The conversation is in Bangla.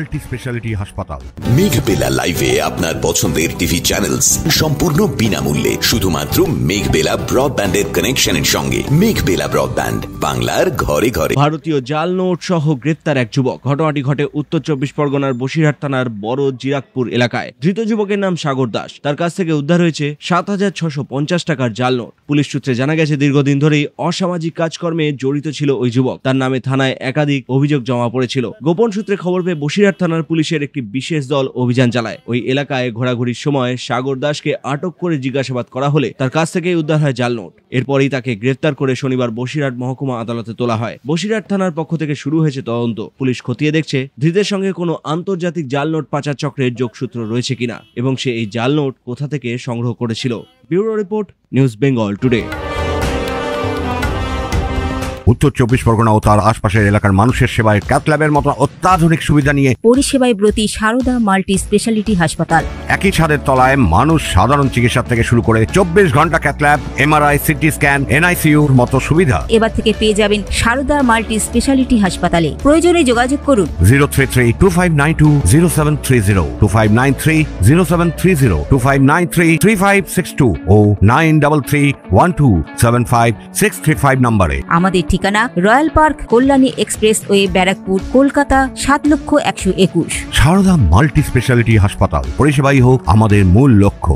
মাল্টি স্পেশালিটি হাসপাতাল। মেঘবেলা লাইভে আপনার পছন্দের টিভি চ্যানেলস সম্পূর্ণ বিনামূল্যে, শুধুমাত্র মেঘবেলা ব্রডব্যান্ডের কানেকশনের সঙ্গে। মেঘবেলা ব্রডব্যান্ড, বাংলার ঘরে ঘরে। ভারতীয় জাল নোট সহ গ্রেপ্তার এক যুবক। ঘটনাটি ঘটে উত্তর 24 পরগনার বসিরহাট থানার বড় জিরাকপুর এলাকায়। ধৃত যুবকের নাম সাগর দাস। তার কাছ থেকে উদ্ধার হয়েছে 7,650 টাকার জাল নোট। পুলিশ সূত্রে জানা গেছে, দীর্ঘদিন ধরেই অসামাজিক কাজকর্মে জড়িত ছিল ওই যুবক। তার নামে থানায় একাধিক অভিযোগ জমা পড়েছিল। গোপন সূত্রে খবর পেয়ে বসিরহাট থানার পুলিশের একটি বিশেষ দল অভিযান চালায়। ওই এলাকায় ঘোরাঘুরির সময় সাগর দাসকে আটক করে জিজ্ঞাসাবাদ করা হলে তার কাছ থেকেই উদ্ধার হয় জাল নোট। এরপরই তাকে গ্রেফতার করে শনিবার বসিরহাট মহকুমা আদালতে তোলা হয়। বসিরহাট থানার পক্ষ থেকে শুরু হয়েছে তদন্ত। পুলিশ খতিয়ে দেখছে ধৃতের সঙ্গে কোনো আন্তর্জাতিক জাল নোট পাচার চক্রের যোগসূত্র রয়েছে কিনা এবং সে এই জাল নোট কোথা থেকে সংগ্রহ করেছিল। Bureau report, news Bengal today. উত্তর 24 পরগনা ও তার আশপাশের এলাকার মানুষের সেবায় ক্যাথ ল্যাবের মতো অত্যাধুনিক সুবিধা নিয়ে পরিষেবায় ব্রতী সারদা মাল্টি স্পেশালিটি হাসপাতাল। একই ছাদের তলায় মানুষ সাধারণ চিকিৎসা থেকে শুরু করে 24 ঘন্টা cath lab, MRI, CT scan, এনআইসিইউর মতো সুবিধা এবার থেকে পেয়ে যাবেন সারদা মাল্টি স্পেশালিটি হাসপাতালে। প্রয়োজনে যোগাযোগ করুন 033-2592-0730, 2593-0730, 2593-3562 ও 9331275635 নম্বরে। আমাদের ঠিকানা royal park, Kalyani express way, Barrackpore, Kolkata 7,121,000। Sarada multi speciality হাসপাতাল, পরিষেবাই হোক আমাদের মূল লক্ষ্য।